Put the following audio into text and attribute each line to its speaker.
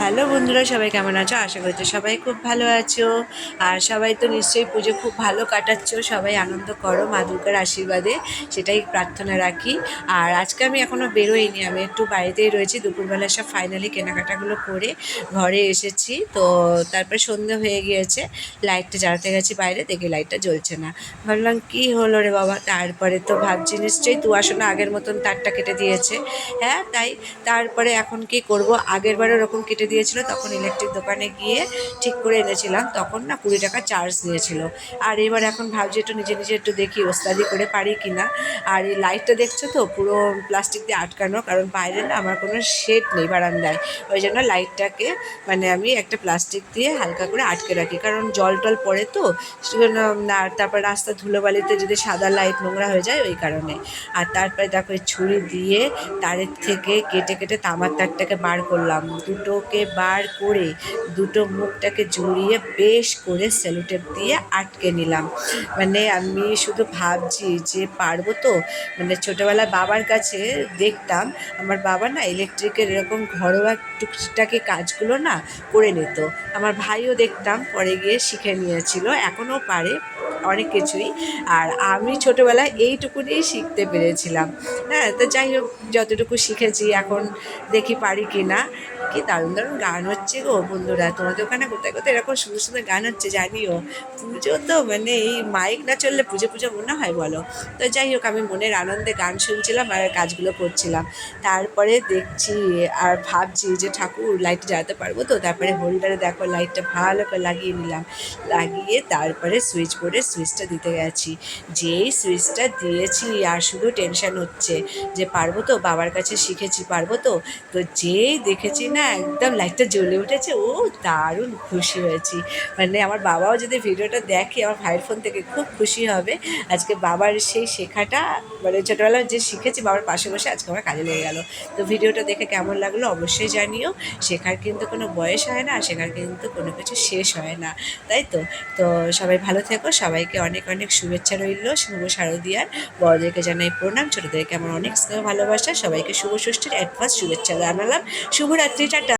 Speaker 1: Hello বন্ধুরা, সবাই কেমন আছো? আশা করছি সবাই খুব ভালো আছো। আর সবাই তো নিশ্চয়ই পুজো খুব ভালো কাটাচ্ছো, সবাই আনন্দ করো মা দুর্গার আশীর্বাদে, সেটাই প্রার্থনা রাখি। আর আজকে আমি এখনও বেরোইনি, আমি একটু বাড়িতেই রয়েছি। দুপুরবেলা সব ফাইনালি কেনাকাটাগুলো করে ঘরে এসেছি। তো তারপরে সন্ধে হয়ে গিয়েছে, লাইটটা জ্বালাতে গেছি বাইরে, দেখি লাইটটা জ্বলছে না। ভাবলাম কি হলো রে বাবা, তারপরে তো ভাবছি নিশ্চয়ই তুয়াশোনা আগের মতন তারটা কেটে দিয়েছে। হ্যাঁ তাই। তারপরে এখন কি করব, আগের বারে ওরকম কেটে দিয়েছিল, তখন ইলেকট্রিক দোকানে গিয়ে ঠিক করে এনেছিলাম, তখন না 20 টাকা চার্জ নিয়েছিল। আর এবার এখন ভাবছি একটু নিজে নিজে একটু দেখি ওস্তাদি করে পারি কি না। আর এই লাইটটা দেখছো তো পুরো প্লাস্টিক দিয়ে আটকানো, কারণ বাইরে না আমার কোনো শেড নেই বারান্দায়। ওই জন্য লাইটটাকে মানে আমি একটা প্লাস্টিক দিয়ে হালকা করে আটকে রাখি, কারণ জল টল পড়ে তো সেজন্য। আর তারপর রাস্তা ধুলোবালিতে যদি সাদা লাইট নোংরা হয়ে যায় ওই কারণে। আর তারপরে দেখো ছুরি দিয়ে তারের থেকে কেটে কেটে তামার তারটাকে বার করলাম, দুটোকে বার করে দুটো মুখটাকে জড়িয়ে বেশ করে সেলোটেপ দিয়ে আটকে নিলাম। মানে আমি শুধু ভাবছি যে পারবো তো। মানে ছোটোবেলায় বাবার কাছে দেখতাম, আমার বাবা না ইলেকট্রিকের এরকম ঘরোয়া টুকটাকি কাজগুলো না করে নিত। আমার ভাইও দেখতাম পরে গিয়ে শিখে নিয়েছিল, এখনও পারে অনেক কিছুই। আর আমি ছোটোবেলায় এইটুকুনি শিখতে পেরেছিলাম। হ্যাঁ, তো যাই হোক, যতটুকু শিখেছি এখন দেখি পারি কি না। কি দারুণ দারুণ গান হচ্ছে গো বন্ধুরা, তোমাদের ওখানে কোথায় কোথায় এরকম সুন্দর সুন্দর গান হচ্ছে জানিও। পুজো তো মানে এই মাইক না চললে পুজো পুজো মনে হয় বলো। তো যাই হোক, আমি মনের আনন্দে গান শুনছিলাম আর কাজগুলো করছিলাম। তারপরে দেখছি আর ভাবছি যে ঠাকুর লাইট জ্বালাতে পারবো তো। তারপরে হোল্ডারে দেখো লাইটটা ভালো করে লাগিয়ে নিলাম, লাগিয়ে তারপরে সুইচ বোর্ডে সুইচটা দিতে গেছি। যেই সুইচটা দিয়েছি আর শুধু টেনশন হচ্ছে যে পারবো তো, বাবার কাছে শিখেছি পারবো তো। তো যেই দেখেছি না একদম লাইটটা জ্বলে উঠেছে, ও দারুণ খুশি হয়েছি। মানে আমার বাবাও যদি ভিডিওটা দেখে আমার ভাইয়ের ফোন থেকে, খুব খুশি হবে। আজকে বাবার সেই শেখাটা মানে ছোটোবেলায় যে শিখেছি বাবার পাশে বসে, আজকে আমার কাজে লেগে গেল। তো ভিডিওটা দেখে কেমন লাগলো অবশ্যই জানিও। শেখার কিন্তু কোনো বয়স হয় না, শেখার কিন্তু কোনো কিছু শেষ হয় না, তাই তো। তো সবাই ভালো থেকো, সবাইকে অনেক অনেক শুভেচ্ছা রইল শুভ শারদীয়ার। বড়দেরকে জানাই প্রণাম, ছোটোদেরকে আমার অনেক স্নেহ ভালোবাসা। সবাইকে শুভ ষষ্ঠীর অ্যাডভান্স শুভেচ্ছা জানালাম। শুভরাত্রি, টাটা।